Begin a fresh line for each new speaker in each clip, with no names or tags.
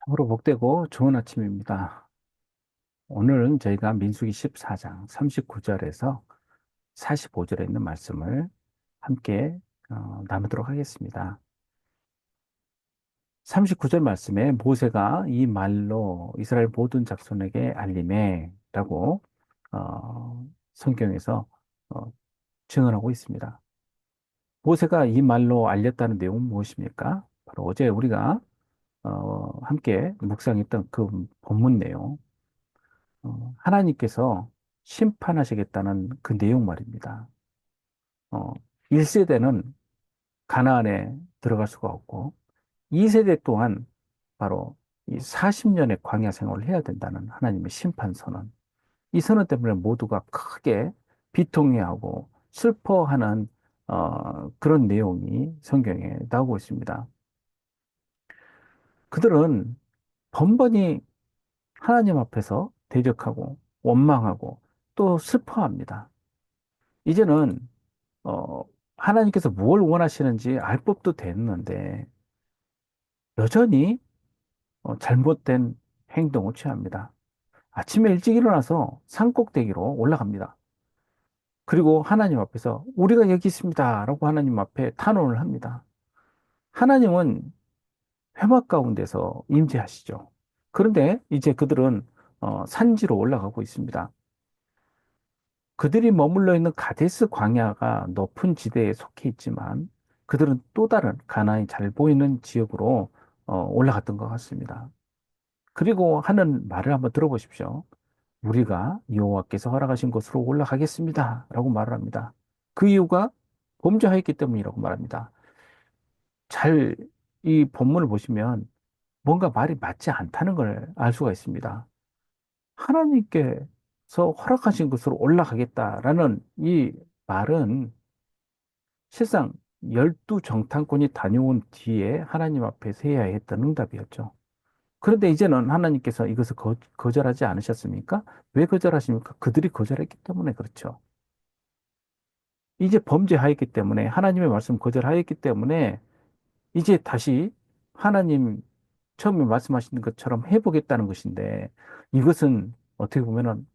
서로 복되고 좋은 아침입니다. 오늘은 저희가 민수기 14장 39절에서 45절에 있는 말씀을 함께 나누도록 하겠습니다. 39절 말씀에 모세가 이 말로 이스라엘 모든 작손에게 알림해 라고 성경에서 어, 증언하고 있습니다. 모세가 이 말로 알렸다는 내용은 무엇입니까? 바로 어제 우리가 함께 묵상했던 그 본문 내용, 하나님께서 심판하시겠다는 그 내용 말입니다. 어, 1세대는 가나안에 들어갈 수가 없고, 2세대 또한 바로 이 40년의 광야 생활을 해야 된다는 하나님의 심판 선언. 이 선언 때문에 모두가 크게 비통해하고 슬퍼하는 그런 내용이 성경에 나오고 있습니다. 그들은 번번이 하나님 앞에서 대적하고 원망하고 또 슬퍼합니다. 이제는 어, 하나님께서 뭘 원하시는지 알 법도 됐는데 여전히 잘못된 행동을 취합니다. 아침에 일찍 일어나서 산꼭대기로 올라갑니다. 그리고 하나님 앞에서 우리가 여기 있습니다. 라고 하나님 앞에 탄원을 합니다. 하나님은 회막 가운데서 임재하시죠. 그런데 이제 그들은 산지로 올라가고 있습니다. 그들이 머물러 있는 가데스 광야가 높은 지대에 속해 있지만 그들은 또 다른 가나안이 잘 보이는 지역으로 올라갔던 것 같습니다. 그리고 하는 말을 한번 들어보십시오. 우리가 여호와께서 허락하신 곳으로 올라가겠습니다. 라고 말을 합니다. 그 이유가 범죄하였기 때문이라고 말합니다. 잘 이 본문을 보시면 뭔가 말이 맞지 않다는 걸 알 수가 있습니다. 하나님께서 허락하신 곳으로 올라가겠다라는 이 말은 실상 12정탐꾼이 다녀온 뒤에 하나님 앞에서 해야 했던 응답이었죠. 그런데 이제는 하나님께서 이것을 거절하지 않으셨습니까? 왜 거절하십니까? 그들이 거절했기 때문에 그렇죠. 이제 범죄하였기 때문에 하나님의 말씀 거절하였기 때문에 이제 다시 하나님 처음에 말씀하신 것처럼 해보겠다는 것인데 이것은 어떻게 보면은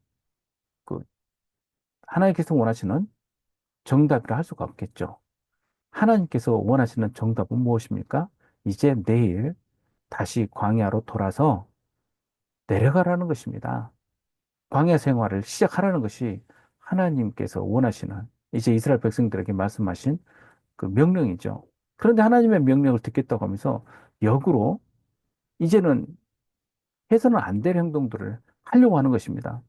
그 하나님께서 원하시는 정답이라 할 수가 없겠죠. 하나님께서 원하시는 정답은 무엇입니까? 이제 내일 다시 광야로 돌아서 내려가라는 것입니다. 광야 생활을 시작하라는 것이 하나님께서 원하시는 이제 이스라엘 백성들에게 말씀하신 그 명령이죠. 그런데 하나님의 명령을 듣겠다고 하면서 역으로 이제는 해서는 안 될 행동들을 하려고 하는 것입니다.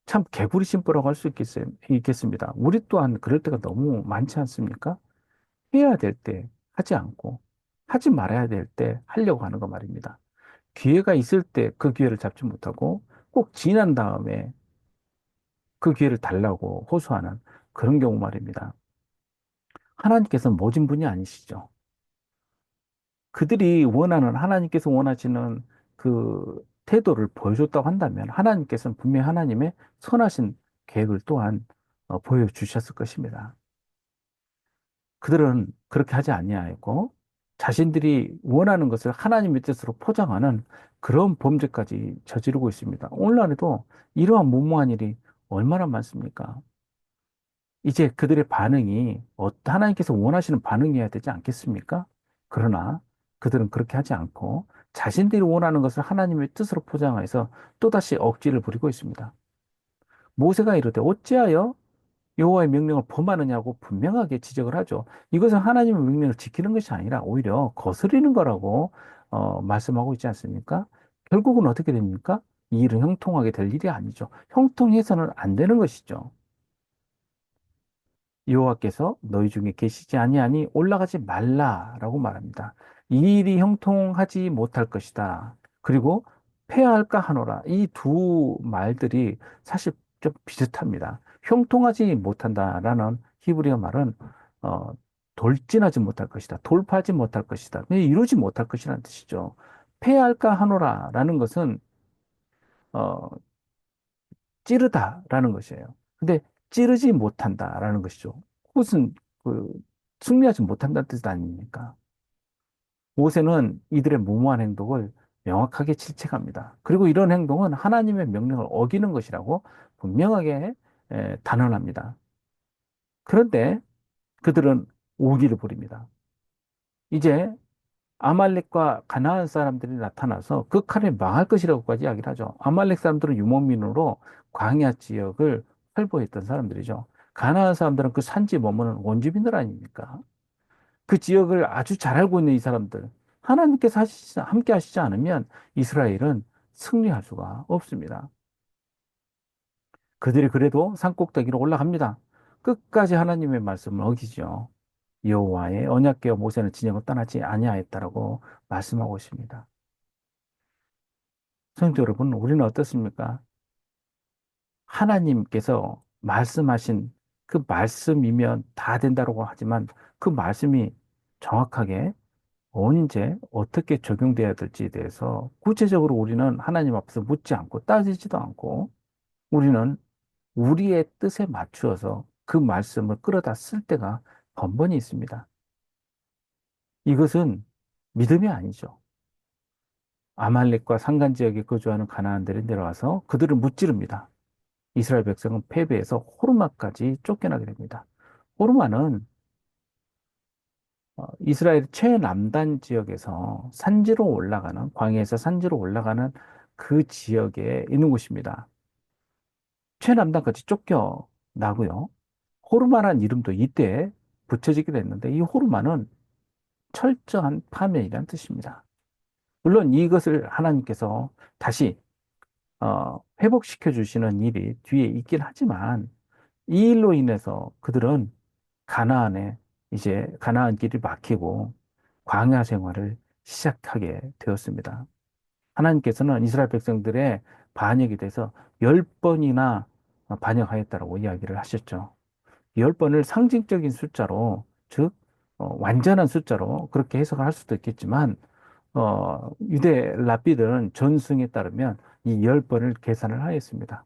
참 개구리 심보라고 할 수 있겠습니다. 우리 또한 그럴 때가 너무 많지 않습니까? 해야 될 때 하지 않고 하지 말아야 될 때 하려고 하는 거 말입니다. 기회가 있을 때 그 기회를 잡지 못하고 꼭 지난 다음에 그 기회를 달라고 호소하는 그런 경우 말입니다. 하나님께서는 모진 분이 아니시죠. 그들이 원하는 하나님께서 원하시는 그 태도를 보여줬다고 한다면 하나님께서는 분명히 하나님의 선하신 계획을 또한 보여주셨을 것입니다. 그들은 그렇게 하지 아니하였고 자신들이 원하는 것을 하나님의 뜻으로 포장하는 그런 범죄까지 저지르고 있습니다. 오늘날에도 이러한 무모한 일이 얼마나 많습니까? 이제 그들의 반응이 하나님께서 원하시는 반응이어야 되지 않겠습니까? 그러나 그들은 그렇게 하지 않고 자신들이 원하는 것을 하나님의 뜻으로 포장해서 또다시 억지를 부리고 있습니다. 모세가 이르되 어찌하여 여호와의 명령을 범하느냐고 분명하게 지적을 하죠. 이것은 하나님의 명령을 지키는 것이 아니라 오히려 거스르는 거라고 말씀하고 있지 않습니까? 결국은 어떻게 됩니까? 이 일은 형통하게 될 일이 아니죠. 형통해서는 안 되는 것이죠. 여호와께서 너희 중에 계시지 아니하니 올라가지 말라라고 말합니다. 이 일이 형통하지 못할 것이다. 그리고 패할까 하노라. 이 두 말들이 사실 좀 비슷합니다. 형통하지 못한다라는 히브리어 말은 어, 돌진하지 못할 것이다. 돌파하지 못할 것이다. 이루지 못할 것이라는 뜻이죠. 패할까 하노라라는 것은 어, 찌르다라는 것이에요. 근데 찌르지 못한다라는 것이죠. 그것은 그 승리하지 못한다는 뜻 아닙니까? 모세는 이들의 무모한 행동을 명확하게 질책합니다. 그리고 이런 행동은 하나님의 명령을 어기는 것이라고 분명하게 단언합니다. 그런데 그들은 오기를 부립니다. 이제 아말렉과 가나안 사람들이 나타나서 그 칼에 망할 것이라고까지 이야기를 하죠. 아말렉 사람들은 유목민으로 광야 지역을 활보했던 사람들이죠. 가나안 사람들은 그 산지에 머무는 원주민들 아닙니까? 그 지역을 아주 잘 알고 있는 이 사람들, 하나님께서 함께 하시지 않으면 이스라엘은 승리할 수가 없습니다. 그들이 그래도 산꼭대기로 올라갑니다. 끝까지 하나님의 말씀을 어기죠. 여호와의 언약궤와 모세는 진영을 떠나지 아니하였다라고 말씀하고 있습니다. 성도 여러분, 우리는 어떻습니까? 하나님께서 말씀하신 그 말씀이면 다 된다고 하지만 그 말씀이 정확하게 언제 어떻게 적용돼야 될지에 대해서 구체적으로 우리는 하나님 앞에서 묻지 않고 따지지도 않고 우리는 우리의 뜻에 맞추어서 그 말씀을 끌어다 쓸 때가 번번이 있습니다. 이것은 믿음이 아니죠. 아말렉과 산간 지역에 거주하는 가나안들이 내려와서 그들을 무찌릅니다. 이스라엘 백성은 패배해서 호르마까지 쫓겨나게 됩니다. 호르마는 이스라엘 최남단 지역에서 산지로 올라가는, 광야에서 산지로 올라가는 그 지역에 있는 곳입니다. 최남단까지 쫓겨나고요. 호르마란 이름도 이때 붙여지게 됐는데 이 호르마는 철저한 파멸이라는 뜻입니다. 물론 이것을 하나님께서 다시 회복시켜 주시는 일이 뒤에 있긴 하지만 이 일로 인해서 그들은 가나안에 이제 가나안 길이 막히고 광야 생활을 시작하게 되었습니다. 하나님께서는 이스라엘 백성들의 반역에 대해서 10번이나 반역하였다라고 이야기를 하셨죠. 10번을 상징적인 숫자로, 즉, 완전한 숫자로 그렇게 해석을 할 수도 있겠지만, 유대 랍비들은 전승에 따르면 이 10번을 계산을 하였습니다.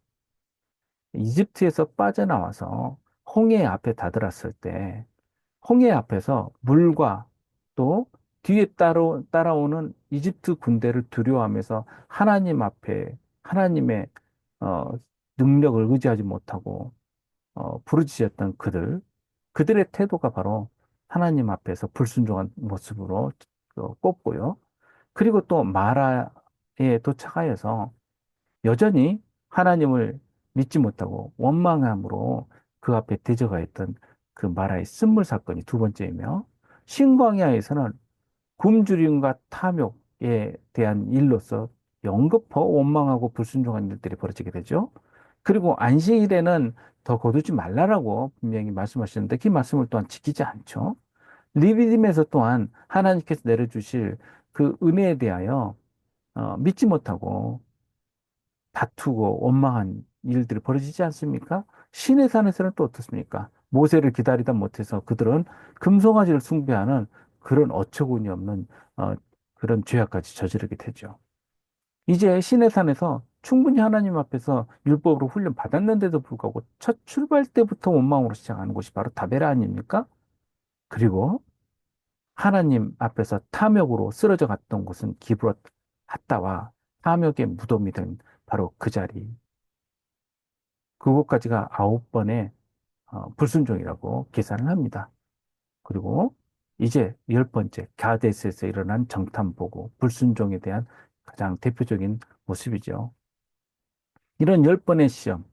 이집트에서 빠져나와서 홍해 앞에 다다랐을 때, 홍해 앞에서 물과 또 뒤에 따라오는 이집트 군대를 두려워하면서 하나님 앞에 하나님의 어, 능력을 의지하지 못하고 부르짖었던 그들의 태도가 바로 하나님 앞에서 불순종한 모습으로 꼽고요. 그리고 또 마라에 도착하여서 여전히 하나님을 믿지 못하고 원망함으로 그 앞에 대적하였던 그 마라의 쓴물 사건이 두 번째이며 신광야에서는 굶주림과 탐욕에 대한 일로서 연거푸 원망하고 불순종한 일들이 벌어지게 되죠. 그리고 안식일에는 더 거두지 말라라고 분명히 말씀하셨는데 그 말씀을 또한 지키지 않죠. 리비딤에서 또한 하나님께서 내려주실 그 은혜에 대하여 믿지 못하고 다투고 원망한 일들이 벌어지지 않습니까? 신의 산에서는 또 어떻습니까? 모세를 기다리다 못해서 그들은 금송아지를 숭배하는 그런 어처구니 없는 어, 그런 죄악까지 저지르게 되죠. 이제 신의 산에서 충분히 하나님 앞에서 율법으로 훈련 받았는데도 불구하고 첫 출발 때부터 원망으로 시작하는 곳이 바로 다베라 아닙니까? 그리고 하나님 앞에서 탐욕으로 쓰러져 갔던 곳은 기브롯 핫다와 탐욕의 무덤이 된 바로 그 자리. 그것까지가 9번의 불순종이라고 계산을 합니다. 그리고 이제 10번째, 가데스에서 일어난 정탐보고, 불순종에 대한 가장 대표적인 모습이죠. 이런 10번의 시험,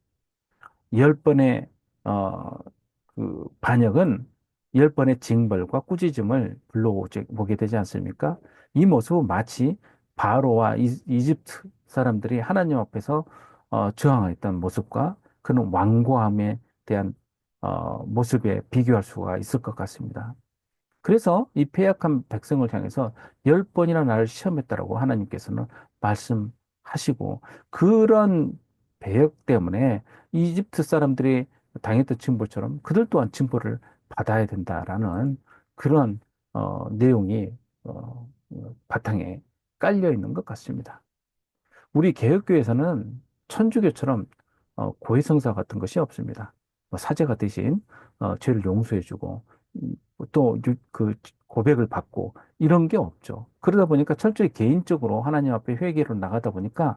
10번의, 어, 그 반역은 10번의 징벌과 꾸짖음을 불러오게 되지 않습니까? 이 모습은 마치 바로와 이집트 사람들이 하나님 앞에서 저항했던 모습과 그는 완고함에 대한 모습에 비교할 수가 있을 것 같습니다. 그래서 이 패역한 백성을 향해서 10번이나 나를 시험했다라고 하나님께서는 말씀하시고 그런 배역 때문에 이집트 사람들이 당했던 징벌처럼 그들 또한 징벌을 받아야 된다라는 그런 내용이 바탕에 깔려 있는 것 같습니다. 우리 개혁교회에서는 천주교처럼 고해성사 같은 것이 없습니다. 뭐 사제가 대신 죄를 용서해주고 또 그 고백을 받고 이런 게 없죠. 그러다 보니까 철저히 개인적으로 하나님 앞에 회개로 나가다 보니까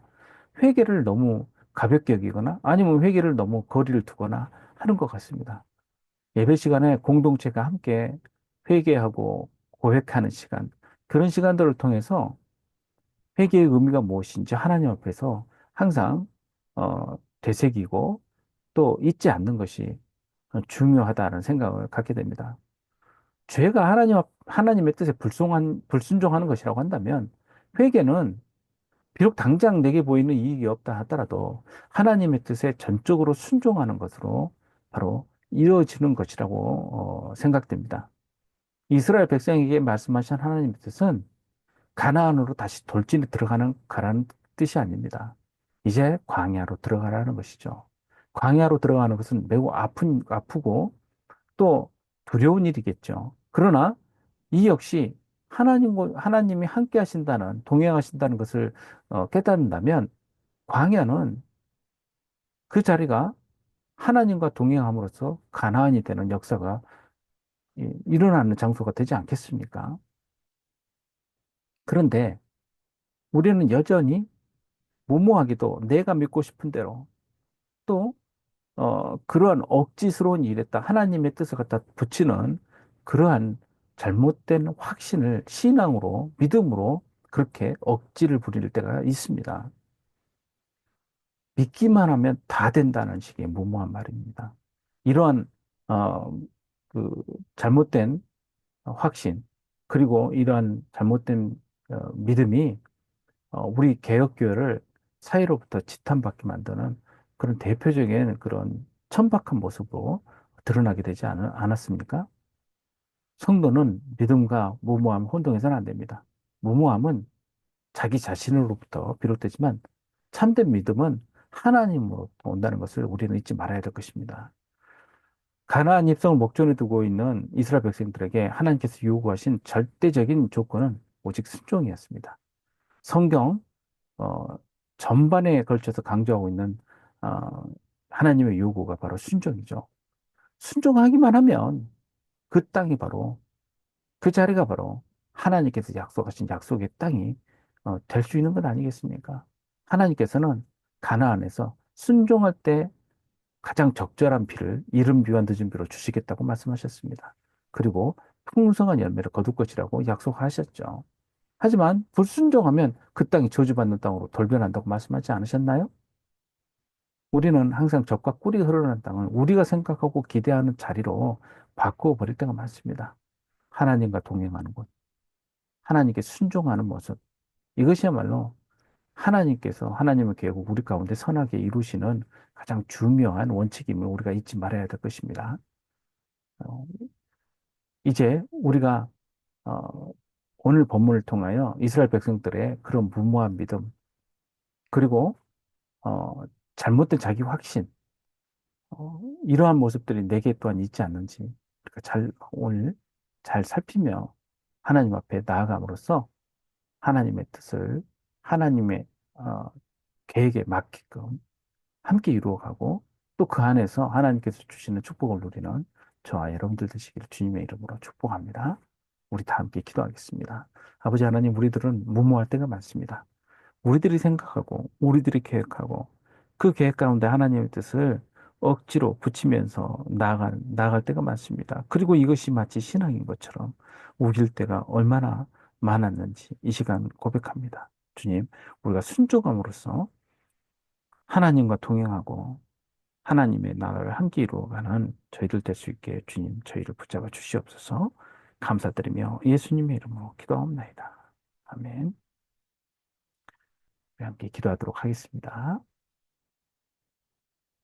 회개를 너무 가볍게 여기거나 아니면 회개를 너무 거리를 두거나 하는 것 같습니다. 예배 시간에 공동체가 함께 회개하고 고백하는 시간, 그런 시간들을 통해서 회개의 의미가 무엇인지 하나님 앞에서 항상 되새기고 또 잊지 않는 것이 중요하다는 생각을 갖게 됩니다. 죄가 하나님의 뜻에 불순종하는 것이라고 한다면 회개는 비록 당장 내게 보이는 이익이 없다 하더라도 하나님의 뜻에 전적으로 순종하는 것으로 바로 이루어지는 것이라고 생각됩니다. 이스라엘 백성에게 말씀하신 하나님의 뜻은 가나안으로 다시 돌진에 가라는 뜻이 아닙니다. 이제 광야로 들어가라는 것이죠. 광야로 들어가는 것은 매우 아프고 또 두려운 일이겠죠. 그러나 이 역시 하나님이 함께 하신다는, 동행하신다는 것을 깨닫는다면 광야는 그 자리가 하나님과 동행함으로써 가나안이 되는 역사가 일어나는 장소가 되지 않겠습니까? 그런데 우리는 여전히 무모하게도 내가 믿고 싶은 대로 또 그러한 억지스러운 일에다 하나님의 뜻을 갖다 붙이는 그러한 잘못된 확신을 신앙으로, 믿음으로 그렇게 억지를 부릴 때가 있습니다. 믿기만 하면 다 된다는 식의 무모한 말입니다. 이러한, 어, 그, 잘못된 확신, 그리고 이러한 잘못된 믿음이 우리 개혁교회를 사이로부터 지탄받게 만드는 그런 대표적인 그런 천박한 모습으로 드러나게 되지 않았습니까? 성도는 믿음과 무모함 혼동해서는 안 됩니다. 무모함은 자기 자신으로부터 비롯되지만 참된 믿음은 하나님으로부터 온다는 것을 우리는 잊지 말아야 될 것입니다. 가나안 입성을 목전에 두고 있는 이스라엘 백성들에게 하나님께서 요구하신 절대적인 조건은 오직 순종이었습니다. 성경 어, 전반에 걸쳐서 강조하고 있는 어, 하나님의 요구가 바로 순종이죠. 순종하기만 하면 그 땅이 바로 그 자리가 바로 하나님께서 약속하신 약속의 땅이 될 수 있는 것 아니겠습니까? 하나님께서는 가나안에서 순종할 때 가장 적절한 비를 이른 비와 늦은 비로 주시겠다고 말씀하셨습니다. 그리고 풍성한 열매를 거둘 것이라고 약속하셨죠. 하지만 불순종하면 그 땅이 저주받는 땅으로 돌변한다고 말씀하지 않으셨나요? 우리는 항상 적과 꿀이 흐르는 땅을 우리가 생각하고 기대하는 자리로 바꾸어 버릴 때가 많습니다. 하나님과 동행하는 곳, 하나님께 순종하는 모습. 이것이야말로 하나님께서 하나님의 계획을 우리 가운데 선하게 이루시는 가장 중요한 원칙임을 우리가 잊지 말아야 될 것입니다. 어, 이제 우리가 어, 오늘 본문을 통하여 이스라엘 백성들의 그런 무모한 믿음, 그리고 어, 잘못된 자기 확신, 이러한 모습들이 내게 또한 있지 않는지 우리가 오늘 잘 살피며 하나님 앞에 나아감으로써 하나님의 뜻을 하나님의 계획에 맞게끔 함께 이루어가고 또 그 안에서 하나님께서 주시는 축복을 누리는 저와 여러분들 되시기를 주님의 이름으로 축복합니다. 우리 다 함께 기도하겠습니다. 아버지 하나님, 우리들은 무모할 때가 많습니다. 우리들이 생각하고 우리들이 계획하고 그 계획 가운데 하나님의 뜻을 억지로 붙이면서 나갈 때가 많습니다. 그리고 이것이 마치 신앙인 것처럼 우길 때가 얼마나 많았는지 이 시간 고백합니다. 주님, 우리가 순종함으로써 하나님과 동행하고 하나님의 나라를 함께 이루어가는 저희들 될 수 있게 주님 저희를 붙잡아 주시옵소서. 감사드리며 예수님의 이름으로 기도하옵나이다. 아멘. 우리 함께 기도하도록 하겠습니다.